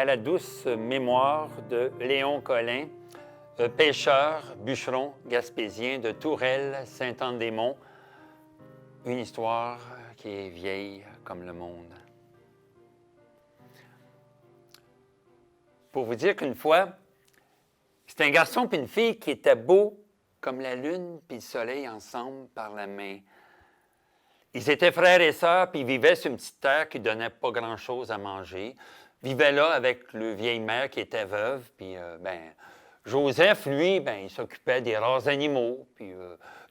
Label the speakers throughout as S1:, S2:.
S1: à la douce mémoire de Léon Collin, pêcheur, bûcheron gaspésien de Tourelle, Saint-Anne-des-Monts. Une histoire qui est vieille comme le monde. Pour vous dire qu'une fois, c'est un garçon et une fille qui étaient beaux comme la lune puis le soleil ensemble par la main. Ils étaient frères et sœurs, puis ils vivaient sur une petite terre qui ne donnait pas grand-chose à manger. Ils vivaient là avec le vieille mère qui était veuve, puis Joseph, lui, il s'occupait des rares animaux, puis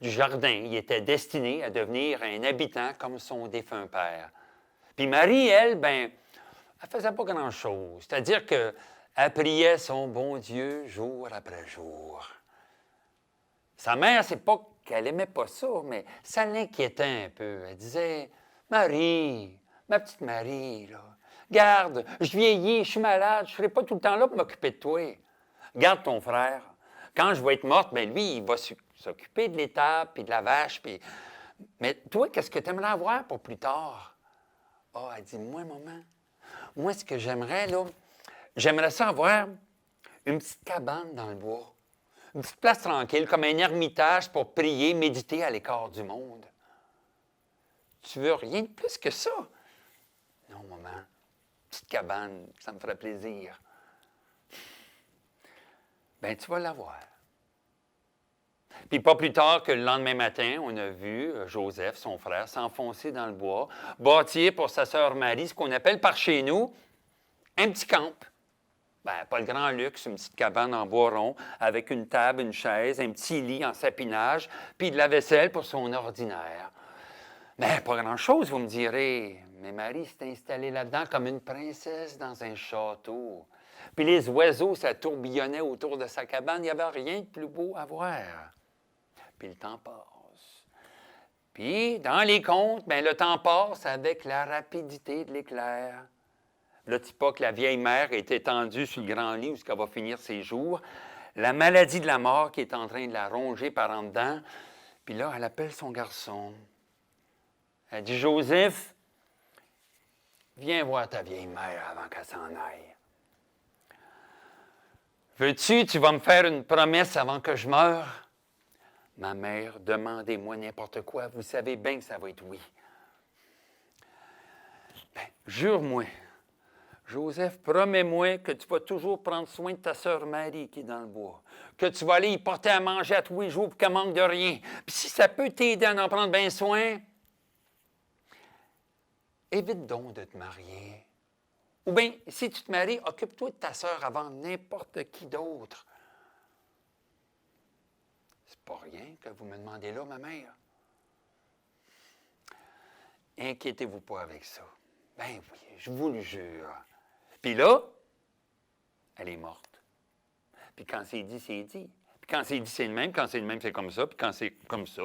S1: du jardin. Il était destiné à devenir un habitant comme son défunt père. Puis Marie, elle, elle faisait pas grand-chose. C'est-à-dire qu'elle priait son bon Dieu jour après jour. Sa mère, c'est pas qu'elle aimait pas ça, mais ça l'inquiétait un peu. Elle disait, « Marie, ma petite Marie, là, garde, je vieillis, je suis malade, je ne serai pas tout le temps là pour m'occuper de toi. Garde ton frère. Quand je vais être morte, lui, il va s'occuper de l'étable, puis de la vache, puis... Mais toi, qu'est-ce que tu aimerais avoir pour plus tard? » Ah, elle dit, « Moi, maman, moi, ce que j'aimerais, là, j'aimerais ça avoir une petite cabane dans le bois. Une petite place tranquille, comme un ermitage pour prier, méditer à l'écart du monde. Tu veux rien de plus que ça? Non, maman. Petite cabane, ça me ferait plaisir. Tu vas l'avoir. Puis pas plus tard que le lendemain matin, on a vu Joseph, son frère, s'enfoncer dans le bois, bâtir pour sa sœur Marie ce qu'on appelle par chez nous un petit camp. Pas le grand luxe, une petite cabane en bois rond, avec une table, une chaise, un petit lit en sapinage, puis de la vaisselle pour son ordinaire. Pas grand-chose, vous me direz. Mais Marie s'est installée là-dedans comme une princesse dans un château. Puis les oiseaux, ça tourbillonnait autour de sa cabane. Il n'y avait rien de plus beau à voir. Puis le temps passe. Puis, dans les contes, le temps passe avec la rapidité de l'éclair. Là, tu pas que la vieille mère est étendue sur le grand lit où elle va finir ses jours. La maladie de la mort qui est en train de la ronger par en dedans. Puis là, elle appelle son garçon. Elle dit, « Joseph, viens voir ta vieille mère avant qu'elle s'en aille. Veux-tu, tu vas me faire une promesse avant que je meure? » Ma mère, demandez-moi n'importe quoi. Vous savez bien que ça va être oui. Jure-moi. Joseph, promets-moi que tu vas toujours prendre soin de ta sœur Marie qui est dans le bois, que tu vas aller y porter à manger à tous les jours pour qu'elle manque de rien. Puis si ça peut t'aider à en prendre bien soin, évite donc de te marier. Ou bien, si tu te maries, occupe-toi de ta sœur avant n'importe qui d'autre. C'est pas rien que vous me demandez là, ma mère. Inquiétez-vous pas avec ça. Oui, je vous le jure. Puis là, elle est morte. Puis quand c'est dit, c'est dit. Puis quand c'est dit, c'est le même. Quand c'est le même, c'est comme ça. Puis quand c'est comme ça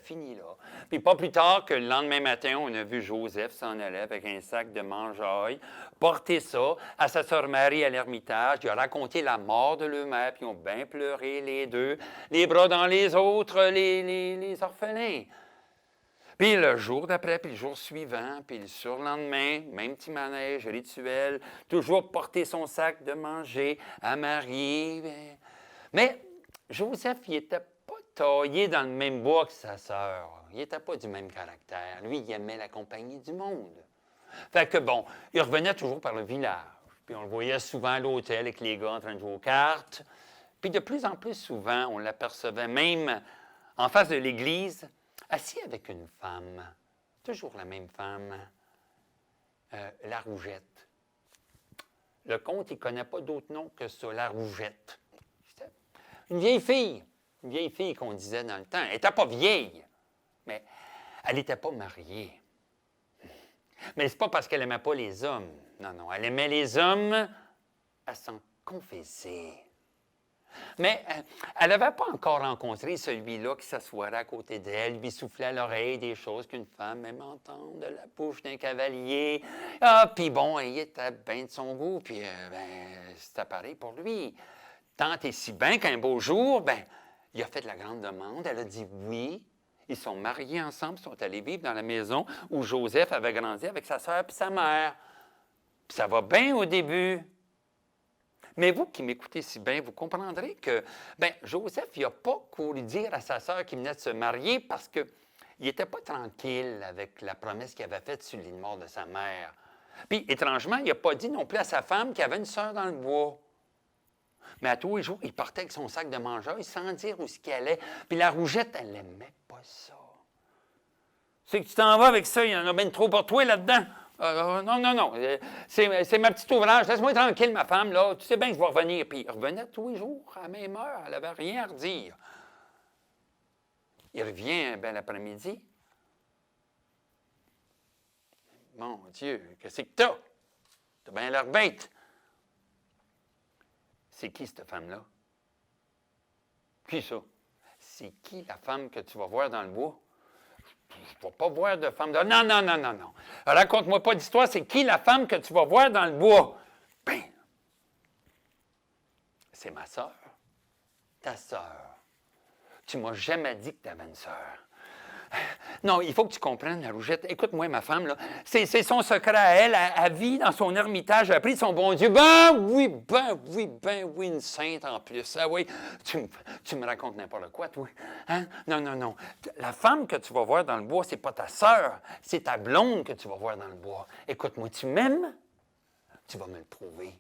S1: finit là. Puis pas plus tard que le lendemain matin, on a vu Joseph s'en aller avec un sac de mangeaille, porter ça à sa sœur Marie à l'ermitage. Il a raconté la mort de leur mère, puis ils ont bien pleuré les deux, les bras dans les autres, les orphelins. Puis le jour d'après, puis le jour suivant, puis le surlendemain, même petit manège rituel, toujours porter son sac de manger à Marie. Mais Joseph, il n'était pas taillé dans le même bois que sa sœur. Il n'était pas du même caractère. Lui, il aimait la compagnie du monde. Fait que bon, il revenait toujours par le village. Puis on le voyait souvent à l'hôtel avec les gars en train de jouer aux cartes. Puis de plus en plus souvent, on l'apercevait même en face de l'église, assis avec une femme, toujours la même femme, la Rougette. Le comte, il ne connaît pas d'autre nom que ça, la Rougette. Une vieille fille qu'on disait dans le temps. Elle n'était pas vieille, mais elle n'était pas mariée. Mais c'est pas parce qu'elle n'aimait pas les hommes. Non, elle aimait les hommes à s'en confesser. Mais elle n'avait pas encore rencontré celui-là qui s'assoirait à côté d'elle, lui soufflait à l'oreille des choses qu'une femme aime entendre de la bouche d'un cavalier. Ah, puis bon, il était bien de son goût, puis c'était pareil pour lui. Tant et si bien qu'un beau jour, il a fait de la grande demande, elle a dit oui. Ils sont mariés ensemble, ils sont allés vivre dans la maison où Joseph avait grandi avec sa sœur et sa mère. Puis ça va bien au début. Mais vous qui m'écoutez si bien, vous comprendrez que, bien, Joseph, il n'a pas couru dire à sa sœur qu'il venait de se marier parce qu'il n'était pas tranquille avec la promesse qu'il avait faite sur l'île mort de sa mère. Puis, étrangement, il n'a pas dit non plus à sa femme qu'il avait une sœur dans le bois. Mais à tous les jours, il partait avec son sac de mangeaille sans dire où ce qu'il allait. Puis la rougette, elle n'aimait pas ça. C'est que tu t'en vas avec ça, il y en a bien trop pour toi là-dedans. Non, non, non. C'est ma petite ouvrage. Laisse-moi tranquille, ma femme, là. Tu sais bien que je vais revenir. Puis il revenait tous les jours, à la même heure. Elle n'avait rien à redire. Il revient un bel après-midi. Mon Dieu, qu'est-ce que t'as? T'as bien l'air bête. C'est qui, cette femme-là? Qui ça? C'est qui la femme que tu vas voir dans le bois? Je ne vais pas voir de femme. Non, non, non, non, non. Raconte-moi pas d'histoire. C'est qui la femme que tu vas voir dans le bois? Ben, c'est ma sœur. Ta sœur. Tu m'as jamais dit que tu avais une sœur. Non, il faut que tu comprennes, la rougette. Écoute-moi, ma femme, là. C'est son secret à elle. Elle vit dans son ermitage. Elle a pris son bon Dieu. Ben oui, une sainte en plus. Ah oui, tu me racontes n'importe quoi, toi. Hein? Non, non, non. La femme que tu vas voir dans le bois, c'est pas ta sœur. C'est ta blonde que tu vas voir dans le bois. Écoute-moi, tu m'aimes? Tu vas me le prouver.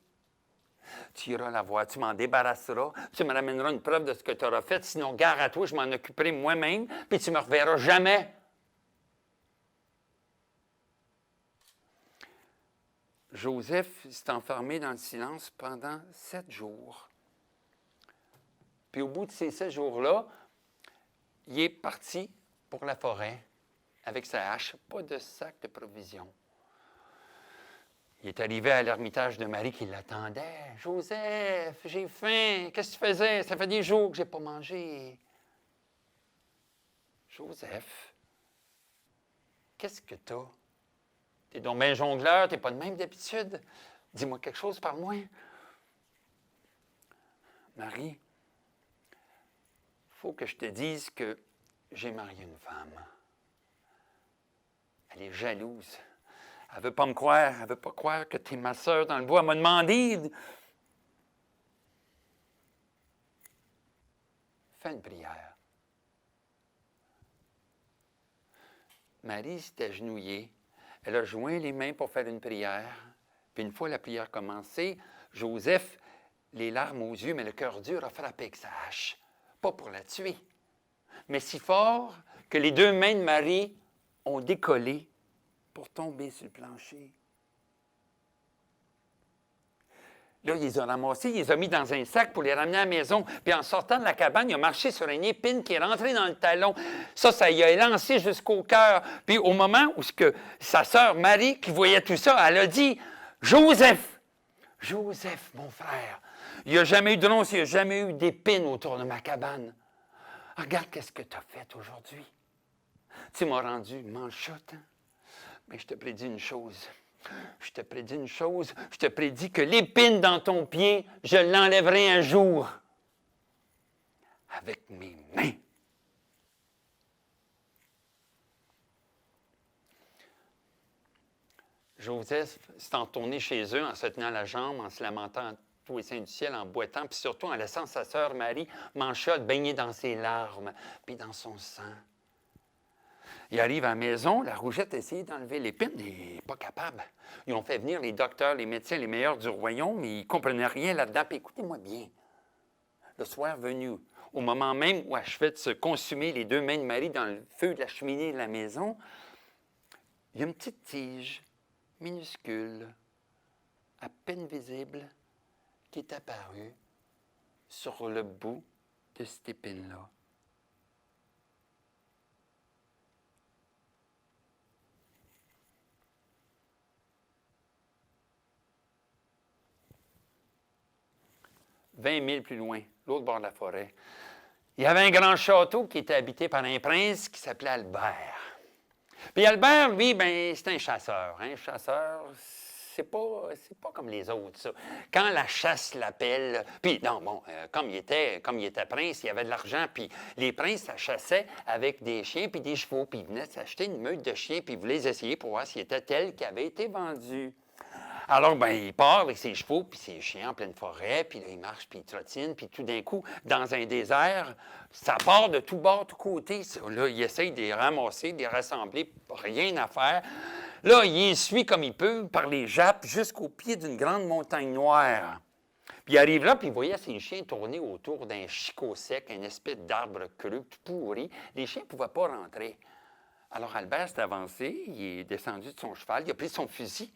S1: Tu iras la voir, tu m'en débarrasseras, tu me ramèneras une preuve de ce que tu auras fait, sinon, gare à toi, je m'en occuperai moi-même, puis tu ne me reverras jamais. Joseph s'est enfermé dans le silence pendant 7 jours. Puis au bout de ces 7 jours-là, il est parti pour la forêt avec sa hache, pas de sac de provisions. Il est arrivé à l'ermitage de Marie qui l'attendait. « Joseph, j'ai faim. Qu'est-ce que tu faisais? Ça fait des jours que je n'ai pas mangé. »« Joseph, qu'est-ce que t'as? T'es donc bien jongleur, t'es pas de même d'habitude. Dis-moi quelque chose, parle-moi. »« Marie, il faut que je te dise que j'ai marié une femme. Elle est jalouse. Elle ne veut pas me croire. Elle ne veut pas croire que tu es ma sœur dans le bois. Elle m'a demandé. Fais une prière. Marie s'est agenouillée. Elle a joint les mains pour faire une prière. Puis une fois la prière commencée, Joseph, les larmes aux yeux, mais le cœur dur, a frappé avec sa hache. Pas pour la tuer, mais si fort que les 2 mains de Marie ont décollé pour tomber sur le plancher. Là, il les a ramassés, il les a mis dans un sac pour les ramener à la maison. Puis en sortant de la cabane, il a marché sur une épine qui est rentrée dans le talon. Ça y a lancé jusqu'au cœur. Puis au moment où sa sœur Marie, qui voyait tout ça, elle a dit « Joseph, Joseph, mon frère, il n'y a jamais eu de ronce, il n'y a jamais eu d'épine autour de ma cabane. Regarde qu'est-ce que tu as fait aujourd'hui. Tu m'as rendu manchotte, hein? Mais je te prédis une chose. Je te prédis que l'épine dans ton pied, je l'enlèverai un jour. Avec mes mains. » Joseph s'est entourné chez eux en se tenant la jambe, en se lamentant à tous les saints du ciel, en boitant, puis surtout en laissant sa sœur Marie, manchotte, baigner dans ses larmes, puis dans son sang. Il arrive à la maison, la rougette a essayé d'enlever l'épine, mais il n'est pas capable. Ils ont fait venir les docteurs, les médecins, les meilleurs du royaume, mais ils ne comprenaient rien là-dedans. Puis écoutez-moi bien, le soir venu, au moment même où achevait de se consumer les 2 mains de Marie dans le feu de la cheminée de la maison, il y a une petite tige minuscule, à peine visible, qui est apparue sur le bout de cette épine-là. « 20 000 plus loin, l'autre bord de la forêt. Il y avait un grand château qui était habité par un prince qui s'appelait Albert. Puis Albert, lui, ben, c'est un chasseur. Un chasseur, c'est pas comme les autres, ça. Quand la chasse l'appelle, puis non, bon, comme il était prince, il y avait de l'argent, puis les princes, ça chassait avec des chiens puis des chevaux, puis ils venaient s'acheter une meute de chiens, puis ils voulaient les essayer pour voir s'ils étaient tels qui avaient été vendus. Alors, ben, il part avec ses chevaux, puis ses chiens en pleine forêt, puis là, il marche, puis il trottine, puis tout d'un coup, dans un désert, ça part de tout bord, tout côté. Là, il essaye de les ramasser, de les rassembler, rien à faire. Là, il les suit comme il peut, par les jappes, jusqu'au pied d'une grande montagne noire. Puis il arrive là, puis il voyait ses chiens tourner autour d'un chicot sec, une espèce d'arbre creux, tout pourri. Les chiens ne pouvaient pas rentrer. Alors Albert s'est avancé, il est descendu de son cheval, il a pris son fusil.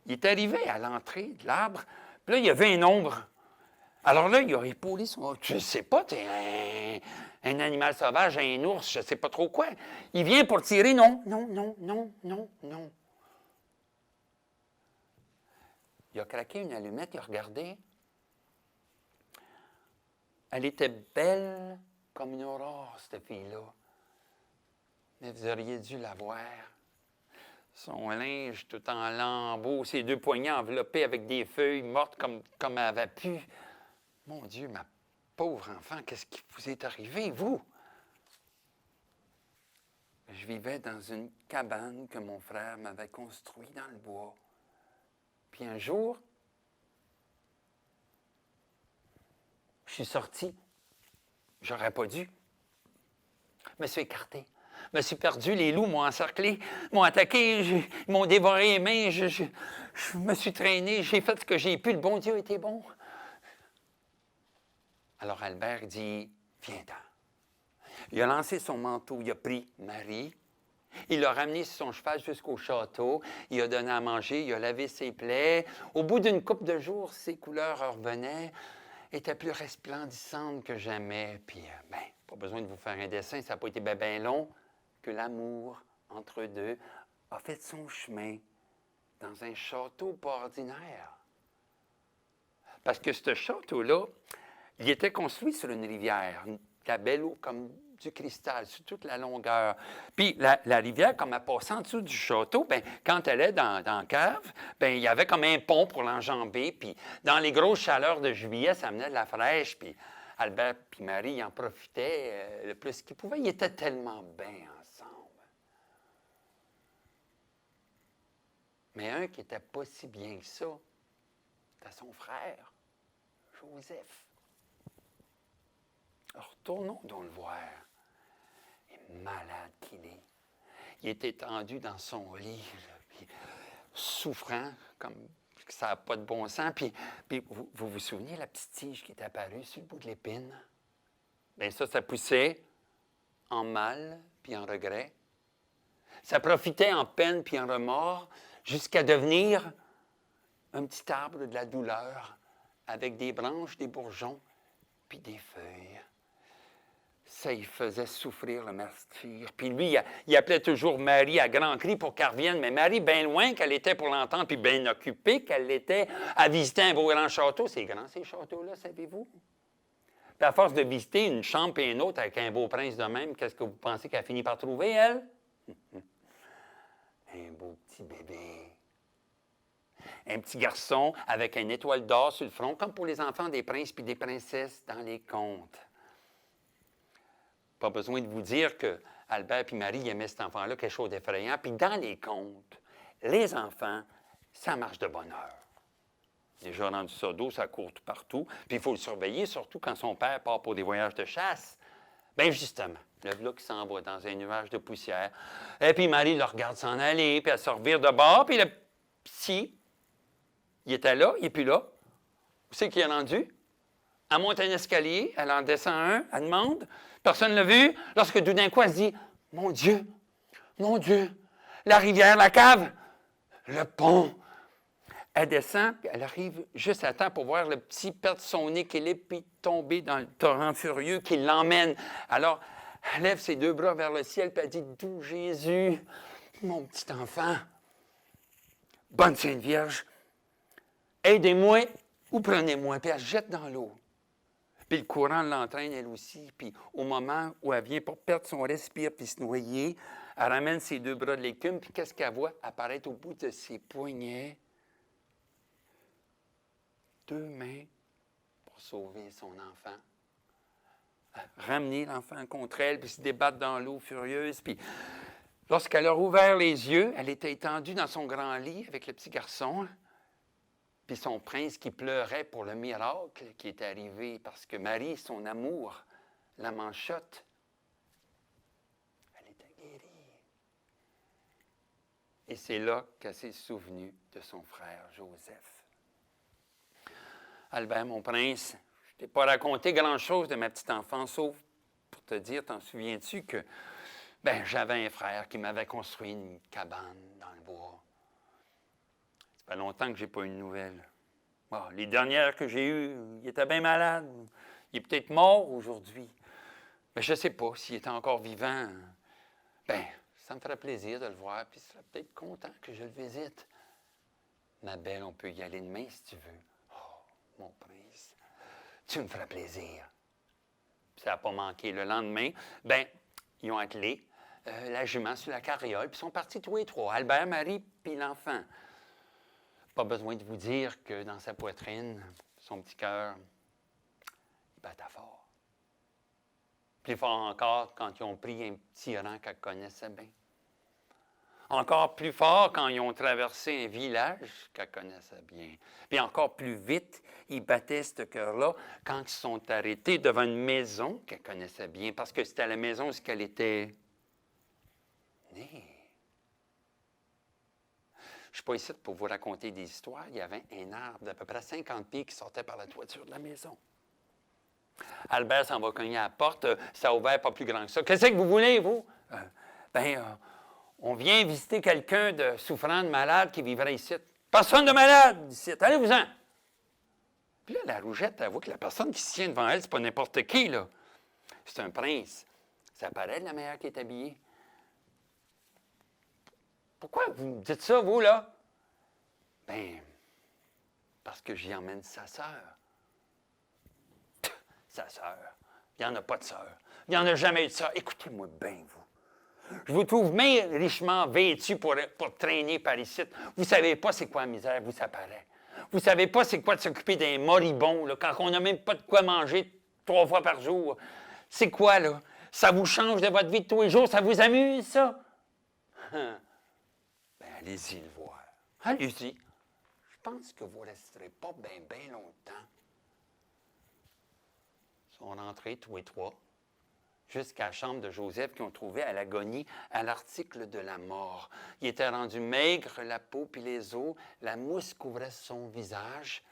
S1: Il est arrivé à l'entrée de l'arbre, puis là, il y avait une ombre. Alors là, il a épaulé son... Je sais pas, t'es un animal sauvage, un ours, je sais pas trop quoi. Il vient pour tirer, non, non, non, non, non, non. Il a craqué une allumette, il a regardé. Elle était belle comme une aurore, cette fille-là. Mais vous auriez dû la voir. Son linge tout en lambeaux, ses deux poignets enveloppés avec des feuilles mortes comme elle avait pu. Mon Dieu, ma pauvre enfant, qu'est-ce qui vous est arrivé, vous? Je vivais dans une cabane que mon frère m'avait construite dans le bois. Puis un jour, je suis sorti. J'aurais pas dû. Je me suis écarté. Je me suis perdu. Les loups m'ont encerclé, m'ont attaqué, ils m'ont dévoré les mains. Je me suis traîné. J'ai fait ce que j'ai pu. Le bon Dieu était bon. Alors Albert dit, viens-t'en. Il a lancé son manteau. Il a pris Marie. Il l'a ramené sur son cheval jusqu'au château. Il a donné à manger. Il a lavé ses plaies. Au bout d'une couple de jours, ses couleurs revenaient. Était plus resplendissante que jamais. Puis, pas besoin de vous faire un dessin, ça n'a pas été bien long, que l'amour entre eux deux a fait son chemin dans un château pas ordinaire. Parce que ce château-là, il était construit sur une rivière, la belle eau comme du cristal, sur toute la longueur. Puis la rivière, comme elle passait en dessous du château, bien, quand elle est dans la cave, bien, il y avait comme un pont pour l'enjamber. Puis dans les grosses chaleurs de juillet, ça amenait de la fraîche. Puis Albert et Marie ils en profitaient le plus qu'ils pouvaient. Ils étaient tellement bien ensemble. Mais un qui n'était pas si bien que ça, c'était son frère, Joseph. Retournons donc le voir. Malade qu'il est. Il est étendu dans son lit, là, puis souffrant, comme ça n'a pas de bon sens. Puis vous souvenez la petite tige qui est apparue sur le bout de l'épine? Bien ça poussait en mal puis en regret. Ça profitait en peine puis en remords jusqu'à devenir un petit arbre de la douleur avec des branches, des bourgeons puis des feuilles. Ça, il faisait souffrir le martyr. Puis lui, il appelait toujours Marie à grands cris pour qu'elle revienne. Mais Marie, bien loin qu'elle était pour l'entendre, puis bien occupée qu'elle l'était à visiter un beau grand château. C'est grand, ces châteaux-là, savez-vous? Puis à force de visiter une chambre et une autre avec un beau prince de même, qu'est-ce que vous pensez qu'elle a fini par trouver, elle? Un beau petit bébé. Un petit garçon avec une étoile d'or sur le front, comme pour les enfants des princes puis des princesses dans les contes. Pas besoin de vous dire que Albert et Marie aimaient cet enfant-là, quelque chose d'effrayant. Puis dans les contes, les enfants, ça marche de bonne heure. Déjà rendu ça d'eau, ça court tout partout. Puis il faut le surveiller, surtout quand son père part pour des voyages de chasse. Bien justement, le voilà qui s'en va dans un nuage de poussière. Et puis Marie le regarde s'en aller, puis elle se revire de bord. Puis le petit, il était là, il n'est plus là. Où c'est qu'il est rendu? Elle monte un escalier, elle en descend un, elle demande. Personne ne l'a vu. Lorsque tout d'un coup, elle se dit, mon Dieu, la rivière, la cave, le pont. Elle descend, puis elle arrive juste à temps pour voir le petit perdre son équilibre puis tomber dans le torrent furieux qui l'emmène. Alors, elle lève ses deux bras vers le ciel puis elle dit, doux Jésus, mon petit enfant, bonne Sainte Vierge, aidez-moi ou prenez-moi, puis elle se jette dans l'eau. Puis le courant l'entraîne, elle aussi. Puis au moment où elle vient pour perdre son respire puis se noyer, elle ramène ses deux bras de l'écume. Puis qu'est-ce qu'elle voit apparaître au bout de ses poignets? Deux mains pour sauver son enfant. Ramener l'enfant contre elle, puis se débattre dans l'eau furieuse. Puis lorsqu'elle a rouvert les yeux, elle était étendue dans son grand lit avec le petit garçon. puis son prince qui pleurait pour le miracle qui est arrivé parce que Marie, son amour, la manchotte, elle était guérie. Et c'est là qu'elle s'est souvenue de son frère Joseph. Albert, mon prince, je ne t'ai pas raconté grand-chose de ma petite enfance, sauf pour te dire, t'en souviens-tu que j'avais un frère qui m'avait construit une cabane dans le bois. Ça fait longtemps que je n'ai pas eu de nouvelles. Bon, les dernières que j'ai eues, il était bien malade. Il est peut-être mort aujourd'hui. Mais je ne sais pas s'il était encore vivant. Ça me ferait plaisir de le voir, puis il serait peut-être content que je le visite. Ma belle, on peut y aller demain si tu veux. Oh, mon prince, tu me ferais plaisir. Puis ça n'a pas manqué. Le lendemain, ils ont attelé la jument sur la carriole, puis ils sont partis tous les trois, Albert, Marie, puis l'enfant. Pas besoin de vous dire que dans sa poitrine, son petit cœur, il battait fort. Plus fort encore quand ils ont pris un petit rang qu'elle connaissait bien. Encore plus fort quand ils ont traversé un village qu'elle connaissait bien. Puis encore plus vite, ils battaient ce cœur-là quand ils sont arrêtés devant une maison qu'elle connaissait bien, parce que c'était la maison où elle était née. Je ne suis pas ici pour vous raconter des histoires. Il y avait un arbre d'à peu près 50 pieds qui sortait par la toiture de la maison. Albert s'en va cogner à la porte. Ça a ouvert pas plus grand que ça. Qu'est-ce que vous voulez, vous? On vient visiter quelqu'un de souffrant, de malade qui vivrait ici. Personne de malade ici. Allez-vous-en. Puis là, la rougette, elle voit que la personne qui se tient devant elle, c'est pas n'importe qui, là. C'est un prince. Ça paraît de la manière qui est habillée. Pourquoi vous me dites ça, vous, là? Parce que j'y emmène sa sœur. Sa sœur. Il n'y en a pas de sœur. Il n'y en a jamais eu de sœur. Écoutez-moi bien, vous. Je vous trouve bien richement vêtu pour traîner par ici. Vous ne savez pas c'est quoi la misère, vous, ça paraît. Vous ne savez pas c'est quoi de s'occuper d'un moribond, là, quand on n'a même pas de quoi manger 3 fois par jour. C'est quoi, là? Ça vous change de votre vie de tous les jours? Ça vous amuse, ça? Allez-y le voir. Allez-y. Je pense que vous ne resterez pas bien longtemps. Ils sont rentrés tous les trois jusqu'à la chambre de Joseph qu'ils ont trouvé à l'agonie, à l'article de la mort. Il était rendu maigre, la peau puis les os, la mousse couvrait son visage.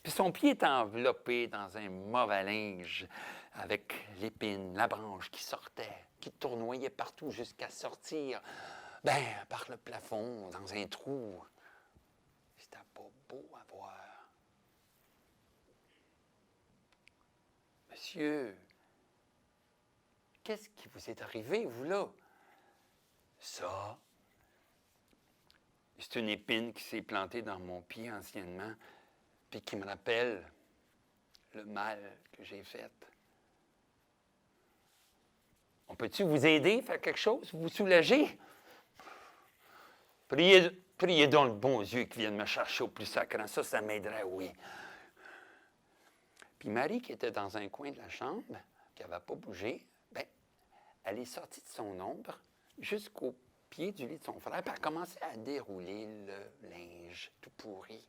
S1: Puis son pied était enveloppé dans un mauvais linge avec l'épine, la branche qui sortait, qui tournoyait partout jusqu'à sortir. Par le plafond, dans un trou. C'était pas beau à voir. Monsieur, qu'est-ce qui vous est arrivé, vous, là? Ça, c'est une épine qui s'est plantée dans mon pied anciennement, puis qui me rappelle le mal que j'ai fait. On peut-tu vous aider, faire quelque chose, vous soulager? Priez donc le bon Dieu qui vienne me chercher au plus sacrant. Ça m'aiderait, oui. Puis Marie, qui était dans un coin de la chambre, qui n'avait pas bougé, elle est sortie de son ombre jusqu'au pied du lit de son frère, puis elle a commencé à dérouler le linge tout pourri.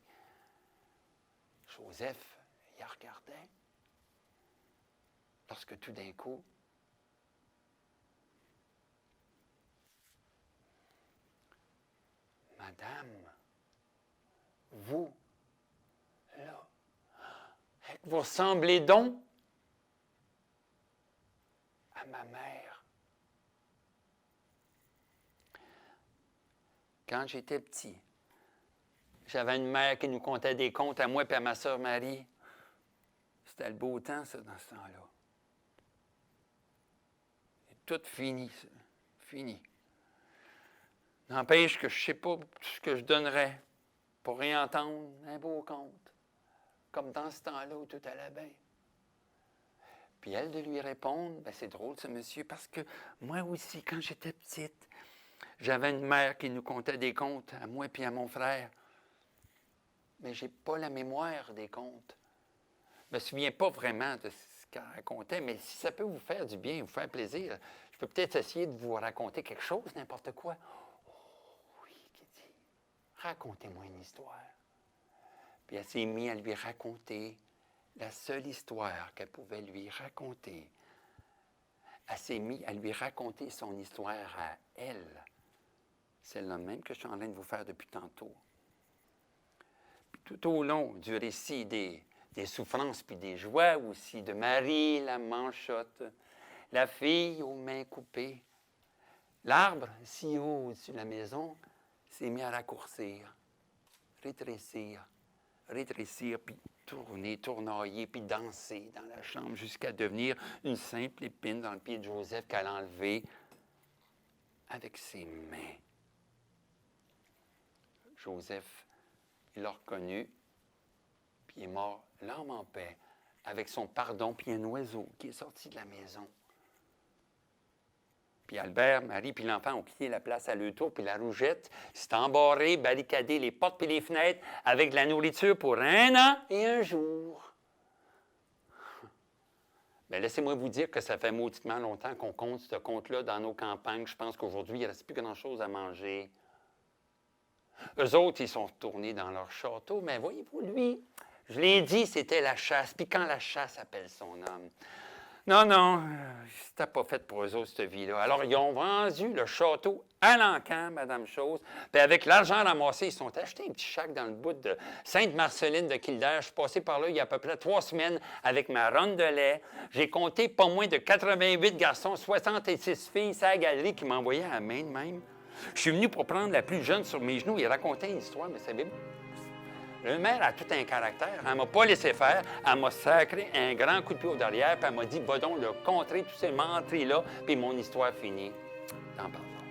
S1: Joseph, il la regardait. Lorsque tout d'un coup, Madame, vous, là, vous ressemblez donc à ma mère. Quand j'étais petit, j'avais une mère qui nous contait des contes à moi et à ma sœur Marie. C'était le beau temps, ça, dans ce temps-là. C'est tout fini, ça. Fini. N'empêche que je ne sais pas ce que je donnerais pour réentendre un beau conte, comme dans ce temps-là où tout allait bien. Puis elle de lui répondre, c'est drôle ce monsieur, parce que moi aussi, quand j'étais petite, j'avais une mère qui nous contait des contes, à moi et à mon frère. Mais je n'ai pas la mémoire des contes. Je ne me souviens pas vraiment de ce qu'elle racontait, mais si ça peut vous faire du bien, vous faire plaisir, je peux peut-être essayer de vous raconter quelque chose, n'importe quoi. Racontez-moi une histoire. Puis elle s'est mise à lui raconter la seule histoire qu'elle pouvait lui raconter. Elle s'est mise à lui raconter son histoire à elle. Celle-là même que je suis en train de vous faire depuis tantôt. Puis tout au long du récit des souffrances puis des joies aussi, de Marie la manchotte, la fille aux mains coupées, l'arbre si haut au-dessus de la maison s'est mis à raccourcir, rétrécir, puis tourner, tournoyer, puis danser dans la chambre jusqu'à devenir une simple épine dans le pied de Joseph qu'elle a enlevé avec ses mains. Joseph, il l'a reconnu, puis il est mort l'âme en paix, avec son pardon, puis un oiseau qui est sorti de la maison. Puis Albert, Marie, puis l'enfant ont quitté la place à leur tour, puis la rougette s'est embarrée, barricadé les portes puis les fenêtres avec de la nourriture pour 1 an et 1 jour. Bien, laissez-moi vous dire que ça fait mauditement longtemps qu'on compte ce conte-là dans nos campagnes. Je pense qu'aujourd'hui, il ne reste plus grand-chose à manger. Eux autres, ils sont retournés dans leur château, mais voyez-vous, lui, je l'ai dit, c'était la chasse. Puis quand la chasse appelle son homme. Non, c'était pas fait pour eux autres, cette vie-là. Alors, ils ont vendu le château à l'encan, Madame Chose. Puis avec l'argent ramassé, ils se sont achetés un petit chac dans le bout de Sainte-Marceline de Kildare. Je suis passé par là il y a à peu près 3 semaines avec ma ronde de lait. J'ai compté pas moins de 88 garçons, 66 filles, c'est la galerie qui m'envoyait à la main de même. Je suis venu pour prendre la plus jeune sur mes genoux et raconter une histoire, mais savez-vous, le maire a tout un caractère. Elle ne m'a pas laissé faire. Elle m'a sacré un grand coup de pied au derrière, puis elle m'a dit, va donc le contrer, tous ces menteries-là, puis mon histoire finie. T'en parles pas.